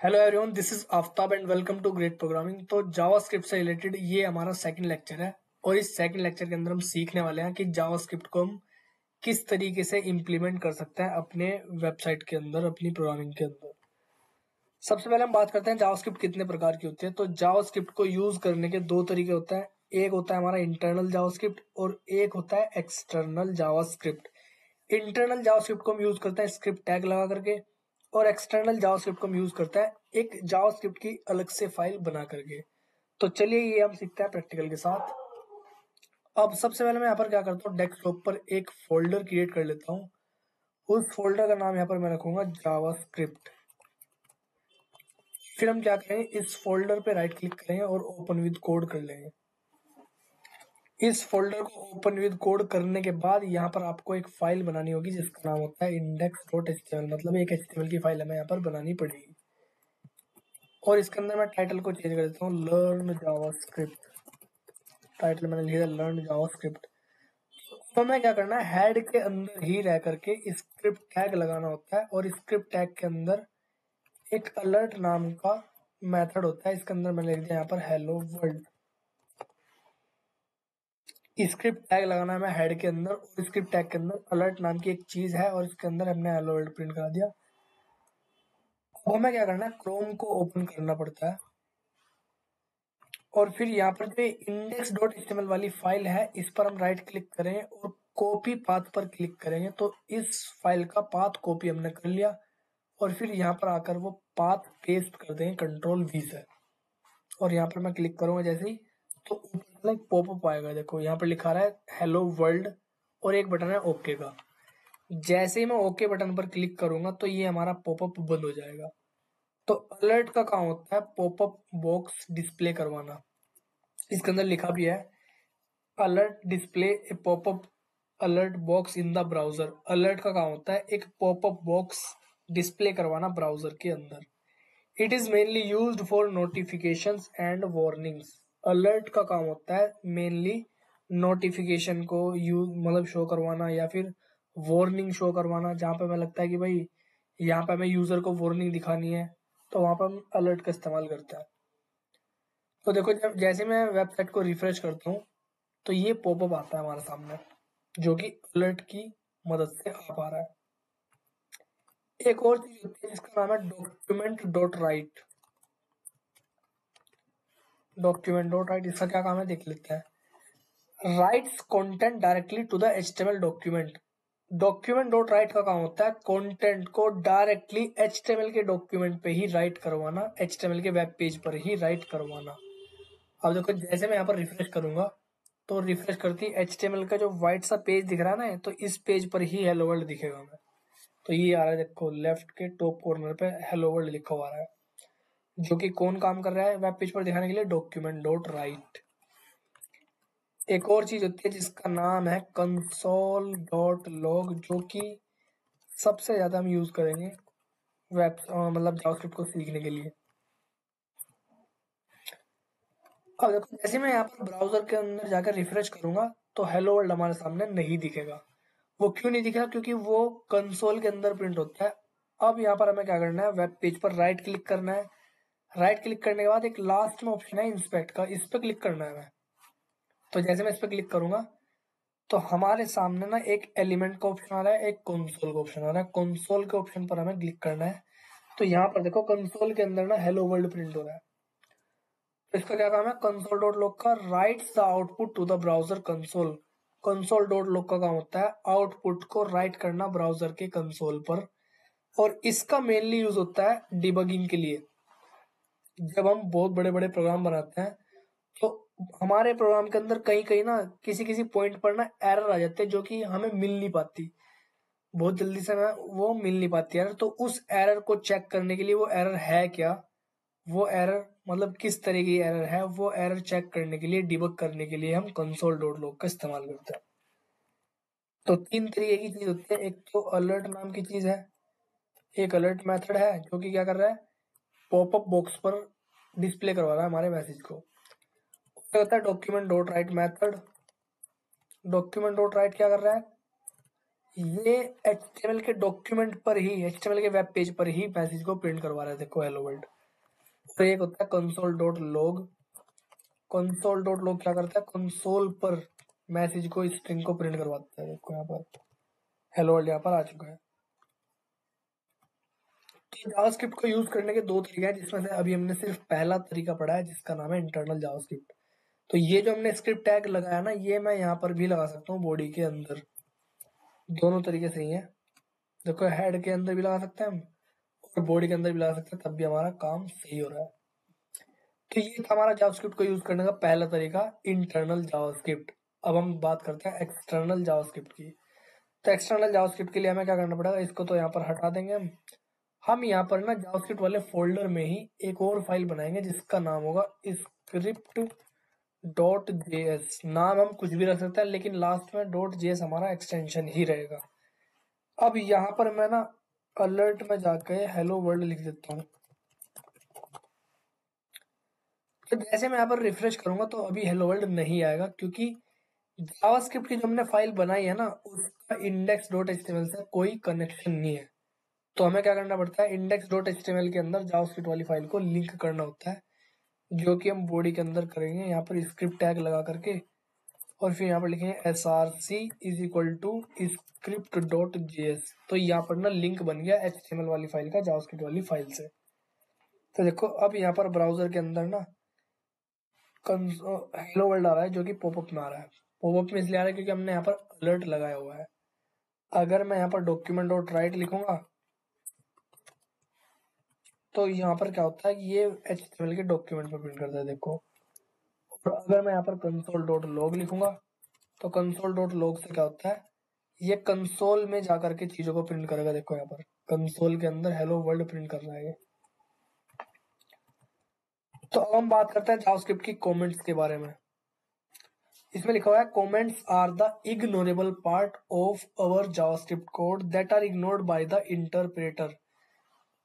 Hello everyone, this is Aftab and welcome to great programming. तो JavaScript से related ये हमारा सेकंड लेक्चर है और इस सेकंड लेक्चर के अंदर हम सीखने वाले हैं कि जावास्क्रिप्ट को हम किस तरीके से इम्प्लीमेंट कर सकते हैं अपने वेबसाइट के अंदर, अपनी प्रोग्रामिंग के अंदर। सबसे पहले हम बात करते हैं जावास्क्रिप्ट कितने प्रकार की होती है। तो जावास्क्रिप्ट को यूज करने के दो तरीके होते हैं। एक होता है हमारा इंटरनल जावास्क्रिप्ट और एक होता है एक्सटर्नल जावास्क्रिप्ट। इंटरनल जावास्क्रिप्ट को हम यूज करते हैं स्क्रिप्ट टैग लगा करके, और एक्सटर्नल जावास्क्रिप्ट को हम यूज करते हैं एक जावास्क्रिप्ट की अलग से फाइल बना करके। तो चलिए ये हम सीखते हैं प्रैक्टिकल के साथ। अब सबसे पहले मैं यहाँ पर क्या करता हूँ, डेस्कटॉप पर एक फोल्डर क्रिएट कर लेता हूँ। उस फोल्डर का नाम यहाँ पर मैं रखूंगा जावास्क्रिप्ट। फिर हम क्या करेंगे, इस फोल्डर पे राइट क्लिक करेंगे और ओपन विद कोड कर लेंगे। इस फोल्डर को ओपन विद कोड करने के बाद यहाँ पर आपको एक फाइल बनानी होगी जिसका नाम होता है index.html। मतलब एक HTML की फाइल हमें यहाँ पर बनानी पड़ेगी और इसके अंदर मैं टाइटल को चेंज कर देता हूँ लर्न जावास्क्रिप्ट। टाइटल मैंने लिखा लर्न जावास्क्रिप्ट। तो हमें क्या करना है, हेड के अंदर ही रह करके स्क्रिप्ट टैग लगाना होता है और स्क्रिप्ट टैग के अंदर एक अलर्ट नाम का मेथड होता है। इसके अंदर मैंने लिख दिया यहाँ पर हेलो वर्ल्ड। स्क्रिप्ट टैग लगाना है मैं हेड के अंदर और स्क्रिप्ट टैग के अंदर अलर्ट नाम की एक चीज है और इसके अंदर हमने हेलो वर्ल्ड प्रिंट करा दिया। अब हमें क्या करना है, क्रोम को ओपन करना पड़ता है और फिर यहाँ पर जो index.html वाली फाइल है इस पर हम राइट क्लिक करेंगे और कॉपी पाथ पर क्लिक करेंगे। तो इस फाइल का पाथ कॉपी हमने कर लिया और फिर यहाँ पर आकर वो पाथ पेस्ट कर देंगे Ctrl+V से। और यहाँ पर मैं क्लिक करूंगा जैसे ही, तो ऊपर एक पॉपअप आएगा। देखो यहाँ पर लिखा रहा है हेलो वर्ल्ड और एक बटन है ओके का। जैसे ही मैं ओके बटन पर क्लिक करूंगा तो ये हमारा पॉपअप बंद हो जाएगा। तो अलर्ट का काम होता है पॉपअप बॉक्स डिस्प्ले करवाना। इसके अंदर लिखा भी है alert display A popup alert box in the browser. Alert का काम होता है एक पॉपअप बॉक्स डिस्प्ले करवाना ब्राउजर के अंदर। It is mainly used for notifications and warnings. Alert का काम होता है मेनली नोटिफिकेशन को यूज मतलब शो करवाना या फिर वार्निंग शो करवाना। जहां पे हमें लगता है कि भाई यहाँ पे हमें यूजर को वार्निंग दिखानी है तो वहां पर हम अलर्ट का इस्तेमाल करते हैं। तो देखो जब जैसे मैं वेबसाइट को रिफ्रेश करता हूँ तो ये पॉपअप आता है हमारे सामने जो कि अलर्ट की मदद से आ पा रहा है। एक और चीज होती है जिसका नाम है document.write। document.write इसका क्या काम है देख लेते हैं। Writes content directly to the HTML document. document.write का काम होता है कंटेंट को डायरेक्टली HTML के डॉक्यूमेंट पे ही राइट करवाना, HTML के वेब पेज पर ही राइट करवाना। अब देखो जैसे मैं यहाँ पर रिफ्रेश करूंगा तो रिफ्रेश करती HTML का जो व्हाइट सा पेज दिख रहा है ना, तो इस पेज पर ही हेलो वर्ल्ड दिखेगा हमें। तो ये आ रहा है, देखो लेफ्ट के टॉप कॉर्नर पे हेलो वर्ल्ड लिखा हुआ आ रहा है, जो कि कौन काम कर रहा है वेब पेज पर दिखाने के लिए, document.write। एक और चीज होती है जिसका नाम है console.log, जो कि सबसे ज्यादा हम यूज करेंगे वेब मतलब जावास्क्रिप्ट को सीखने के लिए। अब देखो जैसे मैं यहाँ पर ब्राउजर के अंदर जाकर रिफ्रेश करूंगा तो हेलो वर्ल्ड हमारे सामने नहीं दिखेगा। वो क्यों नहीं दिखेगा, क्योंकि वो कंसोल के अंदर प्रिंट होता है। अब यहाँ पर हमें क्या करना है, वेब पेज पर राइट क्लिक करना है। राइट क्लिक करने के बाद एक लास्ट में ऑप्शन है इंस्पेक्ट का, इस पर क्लिक करना है हमें। तो जैसे मैं इस पर क्लिक करूंगा तो हमारे सामने ना एक एलिमेंट का ऑप्शन आ रहा है, एक कंसोल का ऑप्शन आ रहा है। कंसोल के ऑप्शन पर हमें क्लिक करना है। तो यहाँ पर देखो कंसोल के अंदर ना हेलो वर्ल्ड प्रिंट हो रहा है। तो इसका क्या काम है, console.log का writes the output to the browser console. console.log का काम होता है आउटपुट को राइट करना ब्राउजर के कंसोल पर, और इसका मेनली यूज होता है डिबगिंग के लिए। जब हम बहुत बड़े बड़े प्रोग्राम बनाते हैं तो हमारे प्रोग्राम के अंदर कहीं कहीं ना किसी किसी पॉइंट पर ना एरर आ जाते हैं जो कि हमें मिल नहीं पाती, बहुत जल्दी से हमें वो मिल नहीं पाती एरर। तो उस एरर को चेक करने के लिए, वो एरर है क्या, वो एरर मतलब किस तरह की एरर है, वो एरर चेक करने के लिए, डिबग करने के लिए हम console.log का इस्तेमाल करते हैं। तो तीन तरीके की चीज होती है। एक तो अलर्ट नाम की चीज है, एक अलर्ट मेथड है जो कि क्या कर रहा है, पॉपअप बॉक्स पर डिस्प्ले करवा रहा है हमारे मैसेज को। क्या होता है document.write मेथड। document.write क्या कर रहा है, ये HTML के डॉक्यूमेंट पर ही, HTML के वेब पेज पर ही मैसेज को प्रिंट करवा रहा है। देखो हेलो वर्ल्ड। और एक होता है console dot log. Console dot log क्या करता है, कंसोल पर मैसेज को, स्ट्रिंग को प्रिंट करवाता है। देखो यहाँ पर हेलो वर्ल्ड यहाँ पर आ चुका है। तो जावास्क्रिप्ट को यूज करने के दो तरीके हैं, जिसमें से अभी हमने सिर्फ पहला तरीका पढ़ा है जिसका नाम है इंटरनल जावास्क्रिप्ट। तो ये जो हमने स्क्रिप्ट टैग लगाया ना, ये मैं यहाँ पर भी लगा सकता हूँ बॉडी के अंदर, दोनों तरीके से ही है। देखो हेड के अंदर भी लगा सकते हैं हम और बॉडी के अंदर भी लगा सकते हैं, तब भी हमारा काम सही हो रहा है। तो ये था हमारा जावास्क्रिप्ट को यूज करने का पहला तरीका, इंटरनल जावास्क्रिप्ट। अब हम बात करते हैं एक्सटर्नल जावास्क्रिप्ट की। तो एक्सटर्नल जावास्क्रिप्ट के लिए हमें क्या करना पड़ेगा, इसको तो यहाँ पर हटा देंगे हम यहाँ पर ना जावास्क्रिप्ट वाले फोल्डर में ही एक और फाइल बनाएंगे जिसका नाम होगा स्क्रिप्ट डॉट जेएस। नाम हम कुछ भी रख सकते हैं, लेकिन लास्ट में डॉट जेएस हमारा एक्सटेंशन ही रहेगा। अब यहाँ पर मैं ना अलर्ट में जाके हेलो वर्ल्ड लिख देता हूँ। तो जैसे मैं यहाँ पर रिफ्रेश करूंगा तो अभी हेलो वर्ल्ड नहीं आएगा, क्योंकि जावास्क्रिप्ट की जो हमने फाइल बनाई है ना, उसका इंडेक्स डॉट एचटीएमएल से कोई कनेक्शन नहीं है। तो हमें क्या करना पड़ता है, इंडेक्स डॉट एचटीएमएल के अंदर जावास्क्रिप्ट वाली फाइल को लिंक करना होता है, जो कि हम बॉडी के अंदर करेंगे यहाँ पर स्क्रिप्ट टैग लगा करके। और फिर यहाँ पर लिखेंगे src is equal to script dot JS. तो यहाँ पर ना लिंक बन गया एचटीएमएल वाली फाइल का जावास्क्रिप्ट वाली फाइल से। तो देखो अब यहाँ पर ब्राउजर के अंदर ना हेलो वर्ल्ड आ रहा है, जो कि पॉपअप में आ रहा है। पॉपअप में इसलिए आ रहा है क्योंकि हमने यहाँ पर अलर्ट लगाया हुआ है। अगर मैं यहाँ पर डॉक्यूमेंट डॉट राइट लिखूंगा तो यहाँ पर क्या होता है कि ये एचटीएमएल के डॉक्यूमेंट पर प्रिंट करता है, देखो। और अगर मैं यहाँ पर कंसोल डॉट लॉग लिखूंगा तो कंसोल डॉट लॉग से क्या होता है, ये कंसोल में जाकर के चीजों को प्रिंट करेगा। देखो यहाँ पर कंसोल के अंदर हेलो वर्ल्ड प्रिंट कर रहा है ये। तो अब हम बात करते हैं जावास्क्रिप्ट की कमेंट्स के बारे में। इसमें लिखा हुआ है comments are the ignorable part of our JavaScript code that are ignored by the interpreter.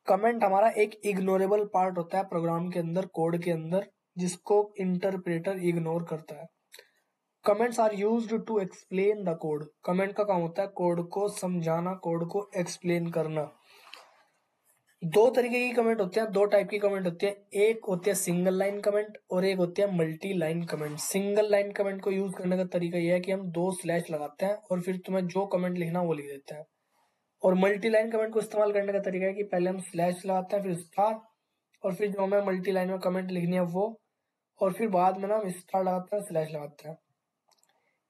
Comment हमारा एक इग्नोरेबल पार्ट होता है प्रोग्राम के अंदर, कोड के अंदर, जिसको इंटरप्रेटर इग्नोर करता है। Comments are used to explain the code. Comment का काम होता है कोड को समझाना, कोड को एक्सप्लेन करना। दो तरीके की कमेंट होते हैं, दो टाइप की कमेंट होती है। एक होती है सिंगल लाइन कमेंट और एक होती है multi line comment. Single line comment को यूज करने का तरीका यह है कि हम दो स्लैश लगाते हैं और फिर तुम्हें जो कमेंट लिखना वो लिख देते हैं। और मल्टी लाइन कमेंट को इस्तेमाल करने का तरीका है कि पहले हम स्लैश लगाते हैं, फिर स्टार, और फिर जो हमें मल्टी लाइन में कमेंट लिखनी है वो, और फिर बाद में ना हम स्टार लगाते हैं, स्लैश लगाते हैं।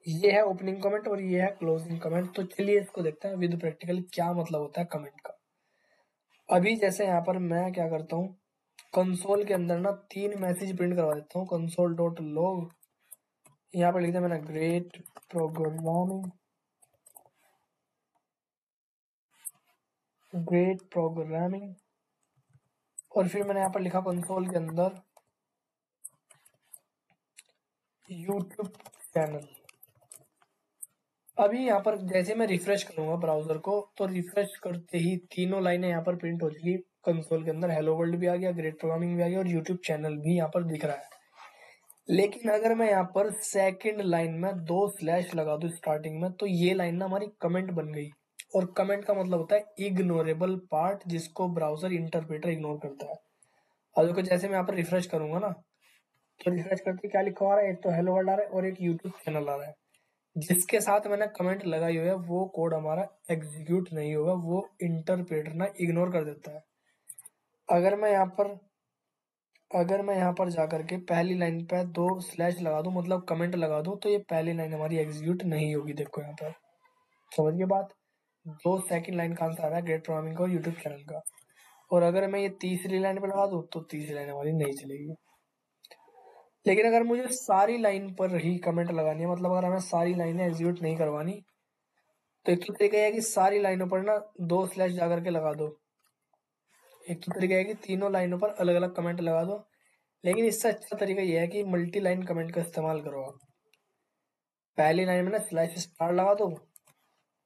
ये है ओपनिंग कमेंट और ये है क्लोजिंग कमेंट। तो चलिए इसको देखते हैं विद प्रैक्टिकल क्या मतलब होता है कमेंट का। अभी जैसे यहाँ पर मैं क्या करता हूँ, कंसोल के अंदर ना 3 मैसेज प्रिंट करवा देता हूँ। कंसोल डॉट लॉग, यहाँ पर लिखता मैंने ग्रेट प्रोग्रामिंग, ग्रेट प्रोग्रामिंग, और फिर मैंने यहाँ पर लिखा कंसोल के अंदर यूट्यूब चैनल। अभी यहाँ पर जैसे मैं रिफ्रेश करूंगा ब्राउजर को, तो रिफ्रेश करते ही तीनों लाइनें यहाँ पर प्रिंट हो जाएगी। कंसोल के अंदर हेलो वर्ल्ड भी आ गया, ग्रेट प्रोग्रामिंग भी आ गया और यूट्यूब चैनल भी यहाँ पर दिख रहा है। लेकिन अगर मैं यहाँ पर सेकंड लाइन में 2 स्लैश लगा दूं स्टार्टिंग में, तो ये लाइन ना हमारी कमेंट बन गई। और कमेंट का मतलब होता है इग्नोरेबल पार्ट, जिसको ब्राउजर इंटरप्रेटर इग्नोर करता है। और देखो जैसे मैं यहाँ पर रिफ्रेश करूंगा ना, तो रिफ्रेश करके क्या लिखा आ रहा है, एक तो हेलो वर्ल्ड आ रहा है और एक यूट्यूब चैनल आ रहा है। जिसके साथ मैंने कमेंट लगाई हुई है वो कोड हमारा एग्जीक्यूट नहीं होगा, वो इंटरप्रेटर ना इग्नोर कर देता है। अगर मैं यहाँ पर जाकर के पहली लाइन पे 2 स्लैश लगा दूं, मतलब कमेंट लगा दूं, तो ये पहली लाइन हमारी एग्जीक्यूट नहीं होगी। देखो यहाँ पर समझ गए बात। 2 सेकंड लाइन का आंसर आ रहा है ग्रेट प्रोग्रामिंग का और यूट्यूब चैनल का। और अगर मैं ये तीसरी लाइन पे लगा दूं तो तीसरी लाइन हमारी नहीं चलेगी। लेकिन अगर मुझे सारी लाइन पर ही कमेंट लगानी है, मतलब अगर हमें सारी लाइनें एग्जीक्यूट नहीं करवानी, तो एक तो तरीका है कि सारी लाइनों पर ना 2 स्लैश जाकर के लगा दो। एक तो तरीका है कि तीनों लाइनों पर अलग अलग कमेंट लगा दो। लेकिन इससे अच्छा तरीका यह है कि मल्टी लाइन कमेंट का इस्तेमाल करो आप। पहली लाइन में ना स्लैश स्टार लगा दो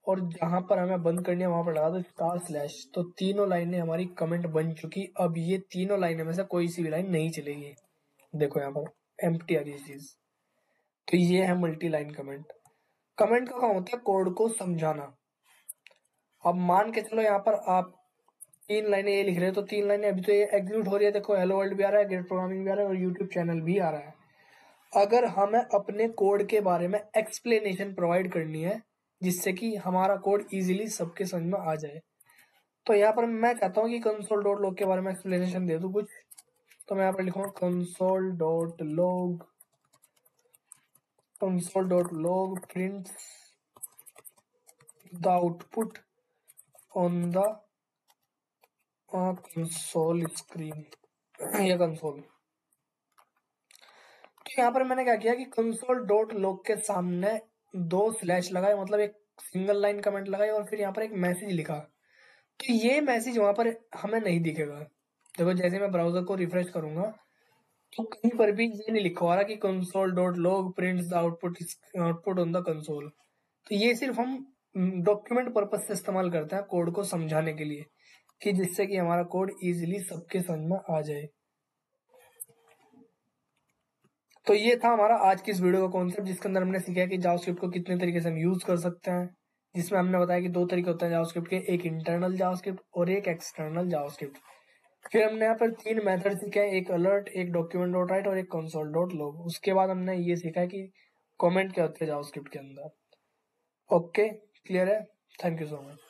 और जहां पर हमें बंद करनी है वहां पर लगा दो स्टार स्लैश। तो तीनों लाइनें हमारी कमेंट बन चुकी। अब ये तीनों लाइनें में से कोई सी भी लाइन नहीं चलेगी। देखो यहाँ पर एम्प्टी आ रही है चीज। तो ये है मल्टी लाइन कमेंट। कमेंट का काम होता है कोड को समझाना। अब मान के चलो यहाँ पर आप 3 लाइनें ये लिख रहे हैं, तो 3 लाइनें अभी तो ये एग्जीक्यूट हो रही है। देखो हेलो वर्ल्ड भी आ रहा है, गेट प्रोग्रामिंग भी आ रहा है और यूट्यूब चैनल भी आ रहा है। अगर हमें अपने कोड के बारे में एक्सप्लेनेशन प्रोवाइड करनी है जिससे कि हमारा कोड इजीली सबके समझ में आ जाए, तो यहाँ पर मैं कहता हूँ कि कंसोल डॉट लॉग के बारे में एक्सप्लेनेशन दे दूँ कुछ। तो मैं यहाँ पर लिखूंगा console dot log print the output on the console screen या कंसोल। तो यहाँ पर मैंने क्या किया कि कंसोल डॉट लॉग के सामने 2 स्लैश लगाए, मतलब एक सिंगल लाइन कमेंट लगाई और फिर यहाँ पर एक मैसेज लिखा। तो ये मैसेज वहां पर हमें नहीं दिखेगा। देखो जैसे मैं ब्राउजर को रिफ्रेश करूंगा तो कहीं पर भी ये नहीं लिखा हुआ कि console dot log prints the output on the console. तो ये सिर्फ हम डॉक्यूमेंट पर्पज से इस्तेमाल करते हैं कोड को समझाने के लिए, कि जिससे कि हमारा कोड इजीली सबके समझ में आ जाए। तो ये था हमारा आज की इस वीडियो का कॉन्सेप्ट, जिसके अंदर हमने सीखा कि जावास्क्रिप्ट को कितने तरीके से हम यूज कर सकते हैं। जिसमें हमने बताया कि 2 तरीके होते हैं जावास्क्रिप्ट के, एक इंटरनल जावास्क्रिप्ट और एक एक्सटर्नल जावास्क्रिप्ट। फिर हमने यहाँ पर 3 मेथड सीखे हैं, एक अलर्ट, एक डॉक्यूमेंट डॉट राइट और एक कंसोल डॉट लॉग। उसके बाद हमने ये सीखा है कि कमेंट क्या होते हैं जावास्क्रिप्ट के अंदर। ओके, क्लियर है? Thank you so much.